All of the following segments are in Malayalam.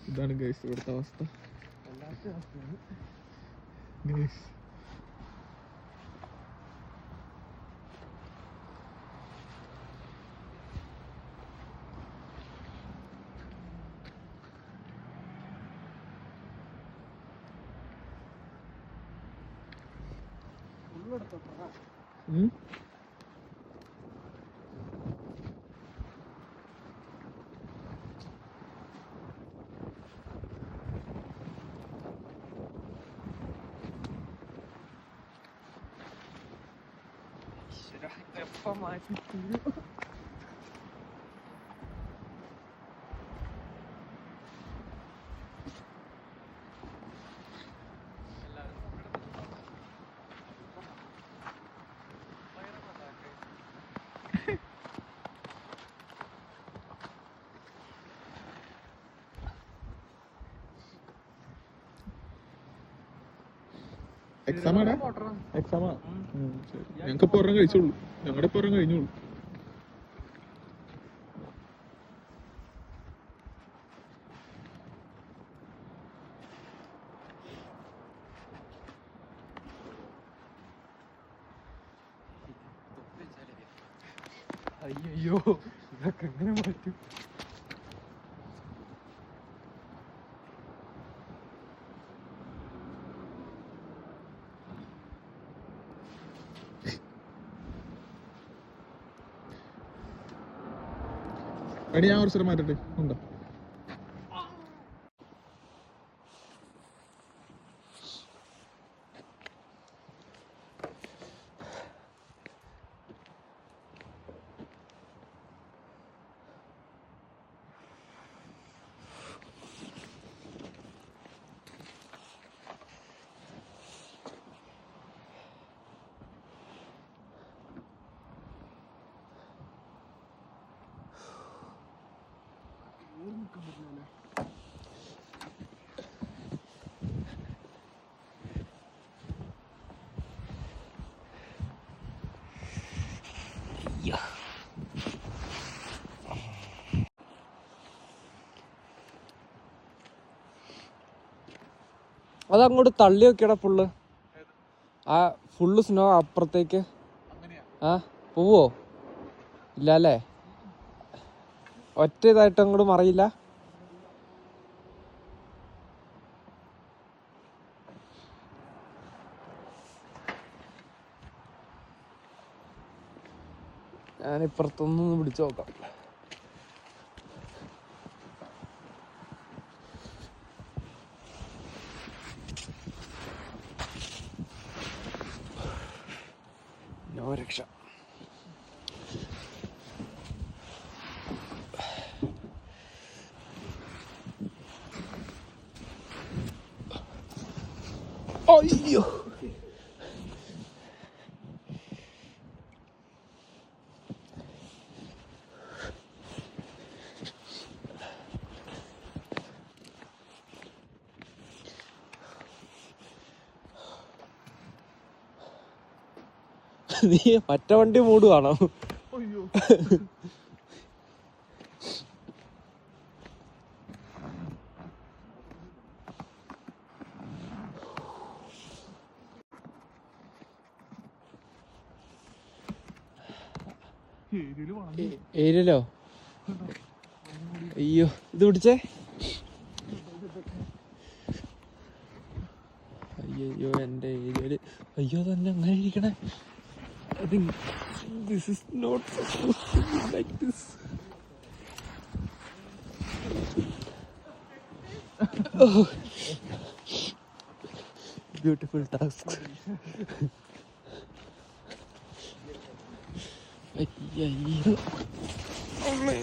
ഇതാണ് ഗൈസ് ഇവിടുത്തെ അവസ്ഥ. ഗൈസ് എക്സാമാടാ? എക്സാമാ? ഞങ്ങൾക്ക് ഇപ്പൊ ഒരെണ്ണം കഴിച്ചോളൂ. ഞങ്ങളുടെ ഇപ്പൊ ഒരെണ്ണം കഴിഞ്ഞോളൂ. അയ്യോ ഇതൊക്കെ എങ്ങനെ മാറ്റും? എടി ഞാൻ കുറച്ചു മാറ്റട്ടെ ഉണ്ടോ? അതങ്ങോട്ട് തള്ളി വെക്കടാ ഫുള്ള്. ആ ഫുള്ള് സ്നോ അപ്പുറത്തേക്ക്. ആ പോവോ? ഇല്ല അല്ലേ? ഒറ്റ ഇതായിട്ട് അങ്ങോട്ട് മറിയില്ല. ഞാനിപ്പുറത്തൊന്ന് പിടിച്ചു നോക്കാം. നോ രക്ഷ. അയ്യോ നീ മറ്റേ വണ്ടി മൂടുവാണോ? ഏരിയലോ? അയ്യോ ഇത് പിടിച്ചേ. അയ്യോ എൻ്റെ ഏരിയയില്. അയ്യോ തന്നെ അങ്ങനെ ഇരിക്കണേ. I think this is not supposed to be like this. Oh. Beautiful task. അയ്യോ അമ്മേ.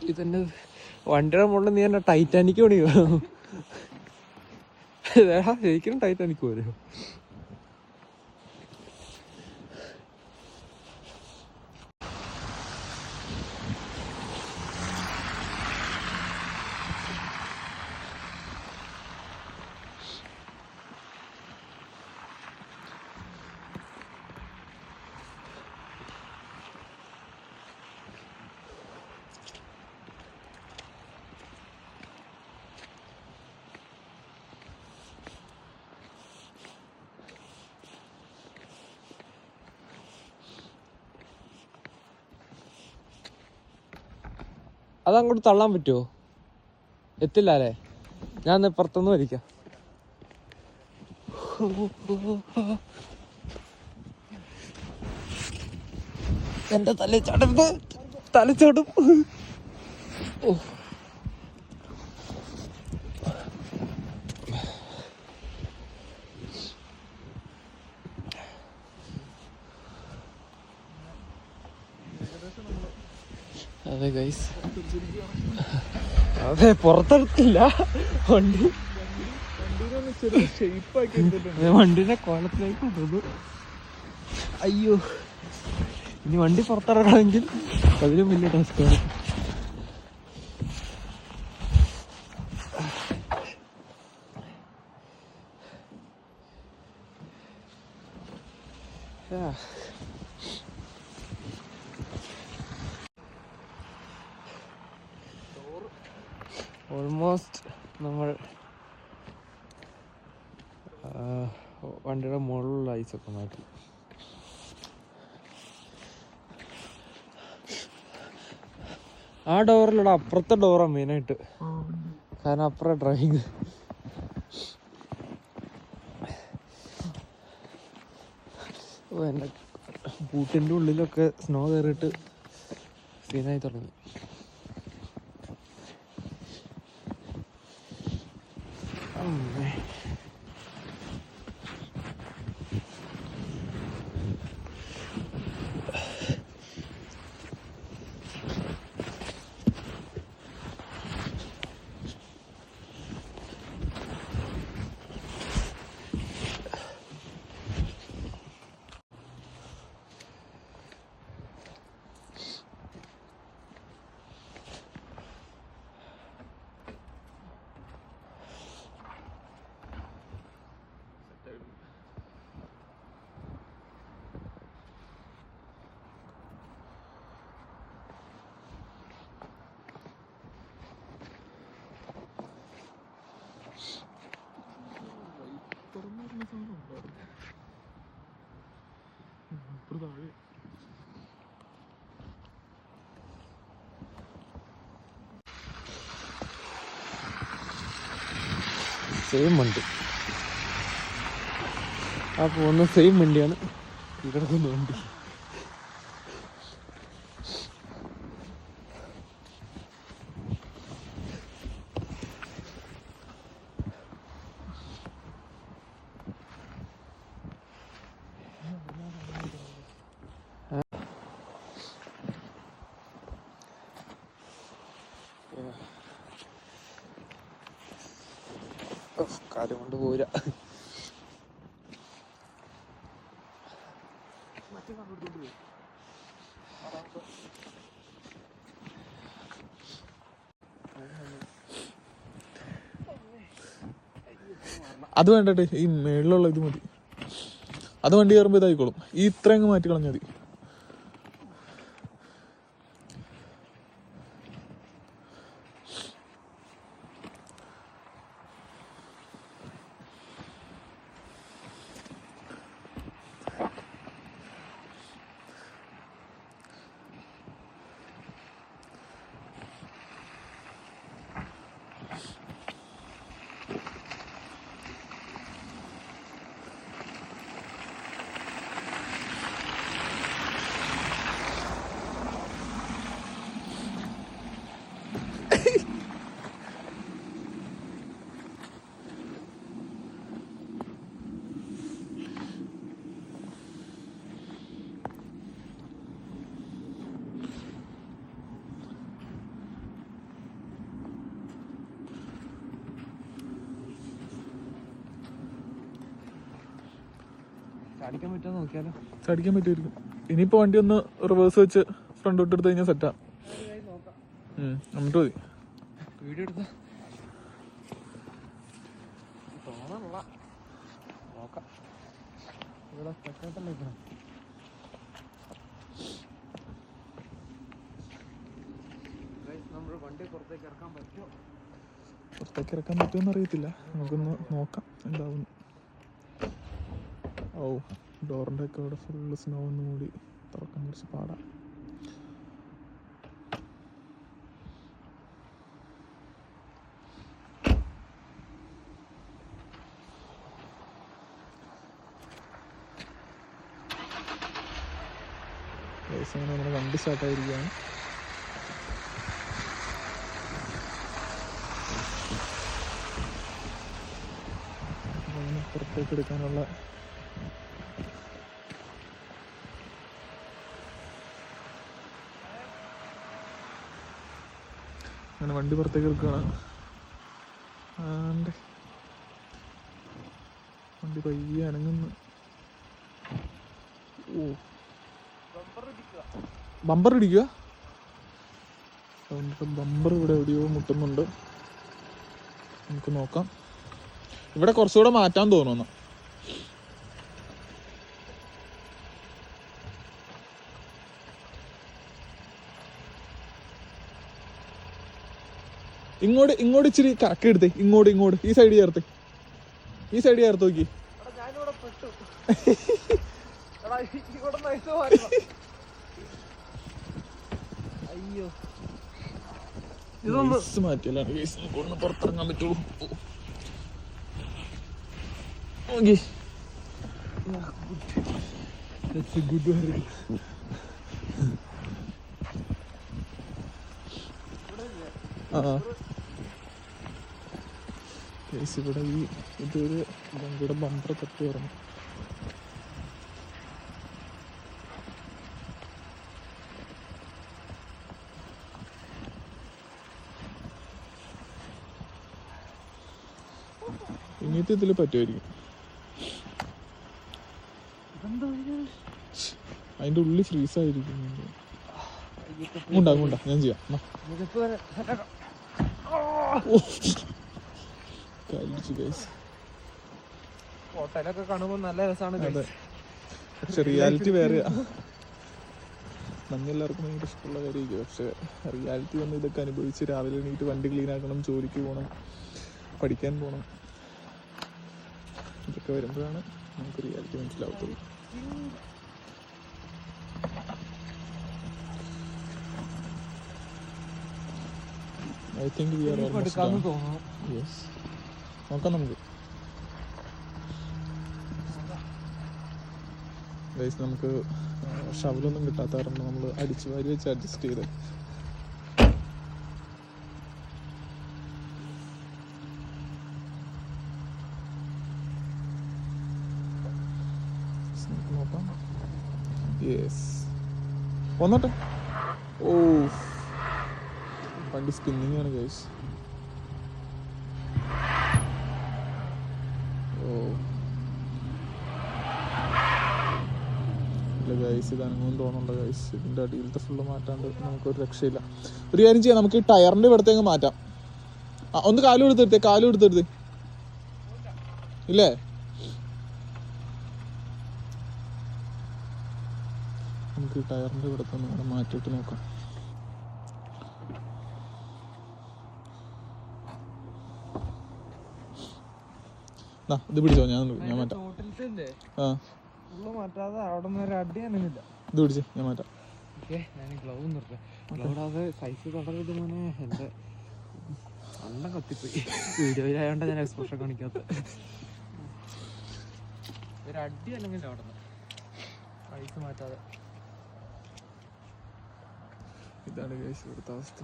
ഇതെന്നെ വണ്ടിയുടെ മുകളിൽ നീ എന്നെ ടൈറ്റാനിക് പണിയോ? ശരിക്കും ടൈറ്റാനിക് പോലെയോ? അതങ്ങോട്ട് തള്ളാൻ പറ്റുമോ? എത്തില്ല അല്ലേ? ഞാൻ പുറത്തുനിന്ന് വലിക്കാം. എന്റെ തലച്ചാടരുത്, തലച്ചാടും. ഓ അതെ ഗൈസ്, അതെ പുറത്തെടുത്തില്ല വണ്ടി. വണ്ടിനെ കോലത്തിലേക്ക് കൊണ്ടുവന്നു. അയ്യോ, ഇനി വണ്ടി പുറത്തിറങ്ങണമെങ്കിൽ അതിലും വലിയ ടാസ്ക്കാണ്. ഓൾമോസ്റ്റ് നമ്മൾ വണ്ടിയുടെ മുകളിലുള്ള ഐസൊക്കെ മാറ്റി. ആ ഡോറിലൂടെ അപ്പുറത്തെ ഡോറാണ് മെയിനായിട്ട്, കാരണം അപ്പുറം ഡ്രൈവിങ്. ഓ, എൻ്റെ ബൂട്ടിൻ്റെ ഉള്ളിലൊക്കെ സ്നോ കയറിയിട്ട് സീനായി തുടങ്ങി. സെയിം വണ്ടി, ആ പോകുന്ന സെയിം വണ്ടിയാണ് ഈ കിടക്കുന്ന വണ്ടി. കാര്യം കൊണ്ട് പോരാ. അത് വേണ്ടട്ടെ, ഈ മേളിലുള്ള ഇത് മതി. അത് വണ്ടി കയറുമ്പോൾ ഇതായിക്കോളും. ഈ ഇത്ര അങ്ങ് മാറ്റി കളഞ്ഞാൽ മതി. ചാടിക്കാൻ പറ്റുമോ നോക്കിയാലോ? ചാടിക്കാൻ പറ്റുമായിരിക്കും. ഇനിയിപ്പോ വണ്ടി ഒന്ന് റിവേഴ്സ് വെച്ച് ഫ്രണ്ടോട്ട് എടുത്ത് കഴിഞ്ഞാൽ സെറ്റാ. എന്നിട്ട് മതി. വീഡിയോ എടുത്ത തോന്നണ നോക്കാം. ഇവിടെ സെറ്റായിട്ടല്ലേ ഇരിക്കണം. നമ്മുടെ വണ്ടി പുറത്തേക്ക് ഇറക്കാൻ പറ്റുമോ? പുറത്തേക്ക് ഇറക്കാൻ പറ്റുമെന്ന് അറിയത്തില്ല, നമുക്കൊന്ന് നോക്കാം എന്താവും. ഓ, ഡോറിൻ്റെ ഒക്കെ ഇവിടെ ഫുള്ള് സ്നോ ഒന്ന് മൂടി തുറക്കാൻ കുറച്ച് പാടാം. അങ്ങനെ നമ്മുടെ വണ്ടി സ്റ്റാർട്ടായിരിക്കുകയാണ്. അങ്ങനെ പുറത്തേക്ക് എടുക്കാനുള്ള അങ്ങനെ വണ്ടി പുറത്തേക്ക് എടുക്കുകയാണ്. വണ്ടി പയ്യെ അനങ്ങുന്നു. ഓ ബമ്പർ ഇടിക്കുക. ബമ്പർ ഇവിടെ എവിടെയോ മുട്ടുന്നുണ്ട്. നമുക്ക് നോക്കാം. ഇവിടെ കുറച്ചുകൂടെ മാറ്റാൻ തോന്നുന്നു. ഇങ്ങോട്ട് ഇച്ചിരി കറക്കി എടുത്തേ. ഇങ്ങോട്ട് ഈ സൈഡ് ചേർത്ത് നോക്കി. അയ്യോ മാറ്റിയല്ലാണ് പുറത്തിറങ്ങാൻ പറ്റുള്ളൂ. ഇവിടെ ഇതൊരു വണ്ടിയുടെ ബമ്പർ തട്ടി പറഞ്ഞു. ഇങ്ങനത്തെ ഇതിൽ പറ്റുമായിരിക്കും. അതിന്റെ ഉള്ളിൽ ഫ്രീസ് ആയിരിക്കും. ഉണ്ടാ ഞാൻ ചെയ്യാം. ഫോട്ടോയിലൊക്കെ കാണുമ്പോൾ നല്ല രസമാണ്. പക്ഷെ റിയാലിറ്റി വേറെയാ. മഞ്ഞ എല്ലാവർക്കും ഭയങ്കര ഇഷ്ടമുള്ള കാര്യമായിരിക്കും. പക്ഷെ റിയാലിറ്റി വന്ന് ഇതൊക്കെ അനുഭവിച്ച് രാവിലെ എണീറ്റ് വണ്ടി ക്ലീൻ ആക്കണം, ജോലിക്ക് പോകണം, പഠിക്കാൻ പോകണം. ഇതൊക്കെ വരുമ്പോഴാണ് നമുക്ക് റിയാലിറ്റി മനസ്സിലാവത്തുള്ളൂ. I think we are almost done. Yes, നോക്കാം നമുക്ക്. ഗൈസ്, നമുക്ക് ഷവലൊന്നും കിട്ടാത്ത കാരണം നമ്മൾ അടിച്ചു വാരി വെച്ച് അഡ്ജസ്റ്റ് ചെയ്ത് നോക്കാം. യെസ്, വന്നോട്ടെ. ഓ, വണ്ടി സ്പിന്നിങ് ആണ് ഗൈസ്. ഗൈസ്, ഇത് അനങ്ങുമെന്ന് തോന്നുന്നുണ്ട് ഗൈസ്. ഇതിൻ്റെ അടിയിലത്തെ ഫുള്ള് മാറ്റാണ്ട് നമുക്കൊരു രക്ഷയില്ല. ഒരു കാര്യം ചെയ്യാം, നമുക്ക് ഈ ടയറിൻ്റെ ഇവിടത്തേക്ക് മാറ്റാം. ഒന്ന് കാലും എടുത്തെടുത്തേ ഇല്ലേ? നമുക്ക് ഈ ടയറിൻ്റെ ഇവിടത്തെ ഒന്ന് മാറ്റിയിട്ട് നോക്കാം. ഇത് പിടിച്ചോ, ഞാൻ മാറ്റാം. മാറ്റാതെ അവിടെ നിന്ന് ഒരു അടി അനങ്ങില്ല. ഇത് പിടിച്ച് ഞാൻ മാറ്റാം. ഞാൻ ഗ്ലൗ നിർത്താം. ഗ്ലൗടാതെ സൈസ് തുടരുത് മോനെ. എൻ്റെ അണ്ണം കത്തിപ്പോയി. വീഡിയോയിലായോണ്ട് ഞാൻ എക്സ്പ്രഷൻ കാണിക്കാത്ത. ഒരു അടി അല്ലെങ്കിൽ അവിടെ നിന്ന് സൈസ് മാറ്റാതെ. ഇതാണ് ഗൈസ് ഇവിടുത്തെ അവസ്ഥ.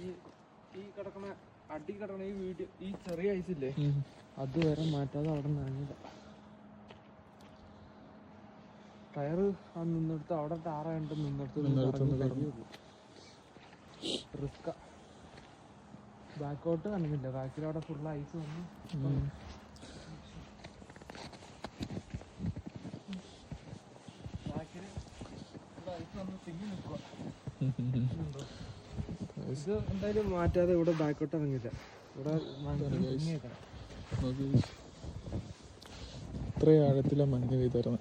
ഈ കിടക്കണ അടി കിടക്കണ ഈ വീഡിയോ, ഈ ചെറിയ ഐസില്ലേ, അത് വരെ മാറ്റാതെ അവിടെ നിന്ന് ഇറങ്ങില്ല. ടയറ് ആ നിന്നെടുത്ത് അവിടെ ടാറായിട്ട് നിന്നെടുത്ത് റിസ്ക. ബാക്കോട്ട് കണ്ടില്ല. ബാക്കിൽ അവിടെ ഫുൾ ഐസ് വന്നു. ബാക്കിൽ ഫുൾ ഐസ് വന്ന് തിങ്ങി നിൽക്കുക. ഇത് എന്തായാലും മാറ്റാതെ ഇവിടെ ബാക്കോട്ട് ഇറങ്ങില്ല. ഇവിടെ ഇത്ര ആഴത്തിലാ മഞ്ഞ് പെയ്തായിരുന്നു.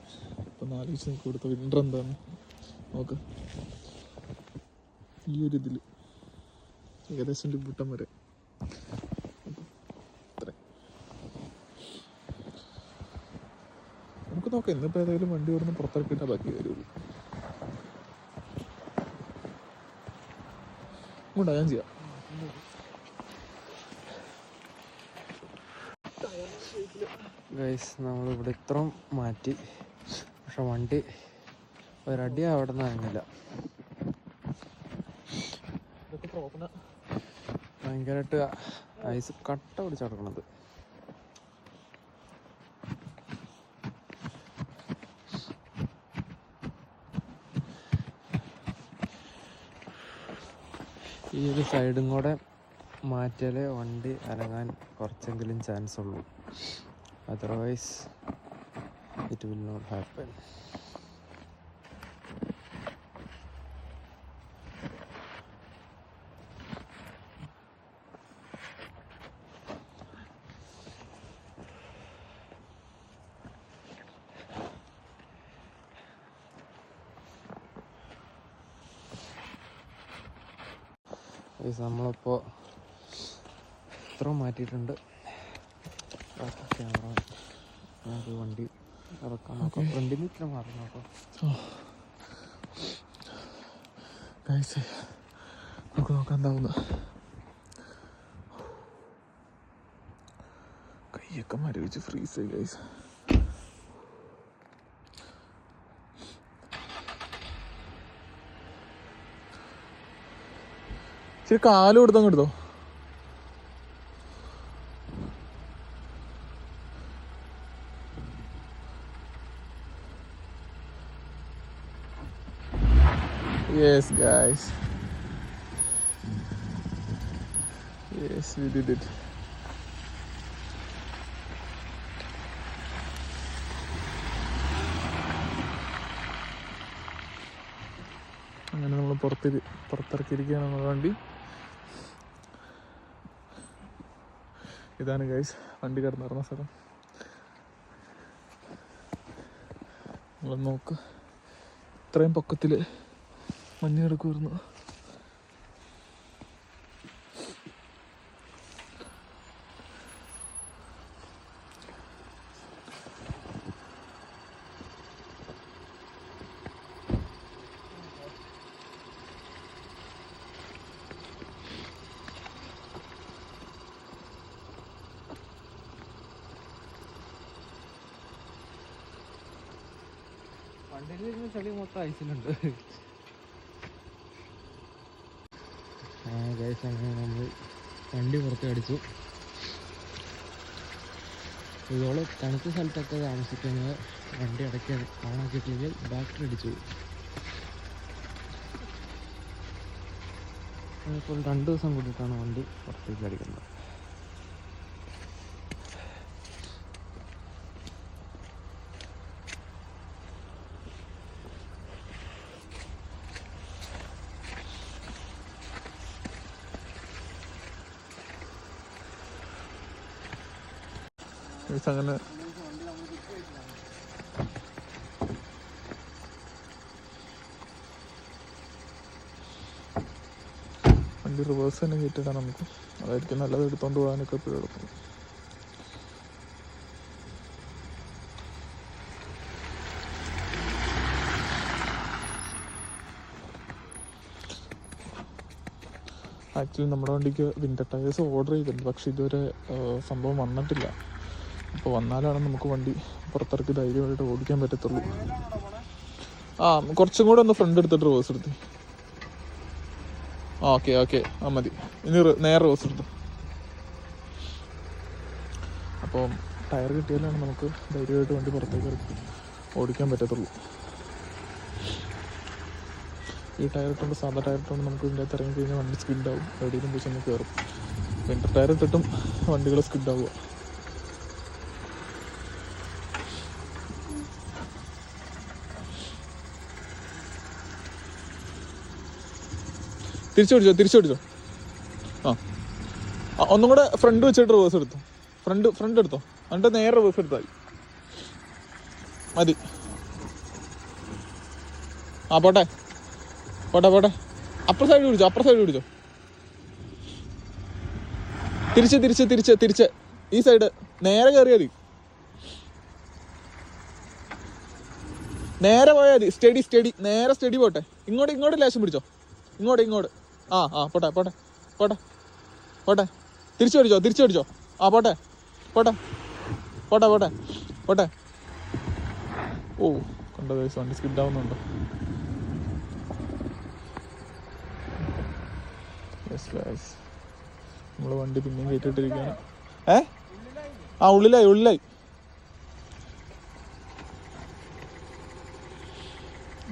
ഇപ്പൊ 4 ദിവസം കൊടുത്ത വിൻ്റർ എന്താന്ന് നോക്ക്. ഈ ഒരു ഇതില് ഏകദേശം ബുട്ടം വരെ നമുക്ക് നോക്കാം. ഇന്നിപ്പോ ഏതായാലും വണ്ടി ഓടുന്ന പുറത്തിറക്കിയിട്ടാ ബാക്കി വരുള്ളൂ. കൊണ്ടാ ഞാൻ ചെയ്യാം. ഗൈസ് നമ്മളിവിടെ ഇത്രയും മാറ്റി, പക്ഷെ വണ്ടി ഒരടി അവിടെ നിന്ന് ഇറങ്ങില്ല. ഭയങ്കരമായിട്ട് ഐസ് കട്ട പിടിച്ച് കിടക്കണത്. ഈ ഒരു സൈഡും കൂടെ മാറ്റിയാലേ വണ്ടി അനങ്ങാൻ കുറച്ചെങ്കിലും ചാൻസ് ഉള്ളൂ. Otherwise it will not happen. നമ്മളിപ്പോൾ ഇത്ര മാറ്റിയിട്ടുണ്ട്. ബാക്കി ക്യാമറ നമുക്ക് വണ്ടി ഇറക്കാൻ നോക്കാം. ഫ്രണ്ടിൽ ഇത്ര മാറി നോക്കാം. നമുക്ക് നോക്കാൻ എന്താവുന്നു. കൈയൊക്കെ മരവിച്ച് ഫ്രീസ് ആയി ഗൈസ്. ഇച്ചിരി കാല് കൊടുത്തങ്ങ് എടുത്തോ. Yes guys, yes we did it. അങ്ങനെ നമ്മൾ പുറത്തിറക്കിയിരിക്കുകയാണ് നമ്മുടെ വണ്ടി. ഇതാണ് ഗൈസ് വണ്ടി കിടന്നിറങ്ങുന്ന സ്ഥലം. നമ്മൾ നോക്ക്, ഇത്രയും പൊക്കത്തിൽ മഞ്ഞ് കിടക്കുമായിരുന്നു. വണ്ടിയിൽ ചെളി മൊത്തം ഐസിലുണ്ട്. അങ്ങനെ നമ്മൾ വണ്ടി പുറത്ത് അടിച്ചു. ഇതോളം തണുത്ത സ്ഥലത്തൊക്കെ താമസിക്കുന്നത് വണ്ടി അടയ്ക്ക് ഓണാക്കിയിട്ടില്ലെങ്കിൽ ബാറ്ററി അടിച്ചു. ഇപ്പോൾ 2 ദിവസം കൂടിയിട്ടാണ് വണ്ടി പുറത്തേക്ക് അടിക്കുന്നത്. അങ്ങനെ വണ്ടി റിവേഴ്സ് തന്നെ കയറ്റിയിടാം നമുക്ക്. അതായിരിക്കും നല്ലത്, എടുത്തോണ്ട് പോകാനൊക്കെ എപ്പോഴും എളുപ്പം. ആക്ച്വലി നമ്മുടെ വണ്ടിക്ക് വിൻ്റർ ടയേഴ്സ് ഓർഡർ ചെയ്തിട്ടുണ്ട്, പക്ഷെ ഇതുവരെ സംഭവം വന്നിട്ടില്ല. അപ്പോൾ വന്നാലാണ് നമുക്ക് വണ്ടി പുറത്തിറക്കി ധൈര്യമായിട്ട് ഓടിക്കാൻ പറ്റത്തുള്ളൂ. കുറച്ചും കൂടെ ഒന്ന് ഫ്രണ്ട് എടുത്തിട്ട് റിവേഴ്സ് എടുത്ത്. ഓക്കെ മതി. ഇനി നേരെ റിവേഴ്സ് എടുത്തു. അപ്പോൾ ടയർ കിട്ടിയാലാണ് നമുക്ക് ധൈര്യമായിട്ട് വണ്ടി പുറത്തേക്ക് ഇറക്കി ഓടിക്കാൻ പറ്റത്തുള്ളൂ. ഈ ടയർ ഇട്ടുകൊണ്ട് സാധാ ടയർ ഇട്ടുകൊണ്ട് നമുക്ക് ഇതിൻ്റെ അകത്ത് ഇറങ്ങി കഴിഞ്ഞാൽ വണ്ടി സ്കിഡാവും, എവിടെയെങ്കിലും പോയി ചെന്ന് കയറും. വിൻ്റർ ടയർ ഇട്ടിട്ടും വണ്ടികൾ സ്കിഡാവുക. തിരിച്ചു പിടിച്ചോ. ഒന്നും കൂടെ ഫ്രണ്ട് വെച്ചിട്ട് റിവേഴ്സ് എടുത്തോ. ഫ്രണ്ട് എടുത്തോ, എന്നിട്ട് നേരെ റിവേഴ്സ് എടുത്താൽ മതി. പോട്ടെ. അപ്പുറ സൈഡ് പിടിച്ചോ. തിരിച്ച് ഈ സൈഡ് നേരെ കയറിയാൽ മതി. നേരെ പോയാൽ മതി. സ്റ്റഡി നേരെ സ്റ്റഡി പോട്ടെ. ഇങ്ങോട്ട് ലേശം പിടിച്ചോ. ഇങ്ങോട്ട് പോട്ടെ. തിരിച്ചു പിടിച്ചോ. പോട്ടെ. പോട്ടെ പോട്ടെ പോട്ടെ. ഓ കണ്ടോ ഗൈസ്, വണ്ടി സ്കിഡ് ആവുന്നുണ്ടോ? യെസ് ഗൈസ്, നമ്മൾ വണ്ടി പിന്നെയും കയറ്റിട്ടിരിക്കുകയാണ്. ഉള്ളിലായി.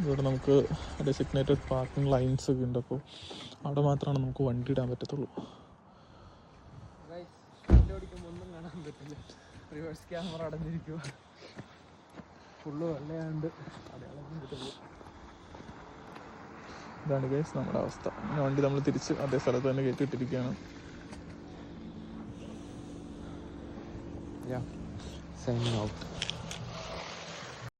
ഇവിടെ നമുക്ക് ഡെസിഗ്നേറ്റഡ് പാർക്കിംഗ് ലൈൻസ് ഒക്കെ ഉണ്ട്. അപ്പോൾ അവിടെ മാത്രമാണ് നമുക്ക് വണ്ടി ഇടാൻ പറ്റത്തുള്ളൂ. ഒന്നും കാണാൻ പറ്റില്ല, റിവേഴ്സ് ക്യാമറ അടഞ്ഞിരിക്കുക, ഫുള്ള് വെള്ളയാണ്ട് അടയാളം കിട്ടുള്ളൂ. ഇതാണ് ഗൈസ് നമ്മുടെ അവസ്ഥ. അങ്ങനെ വണ്ടി നമ്മൾ തിരിച്ച് അതേ സ്ഥലത്ത് തന്നെ കയറ്റിയിട്ടിരിക്കുകയാണ്. Signing out.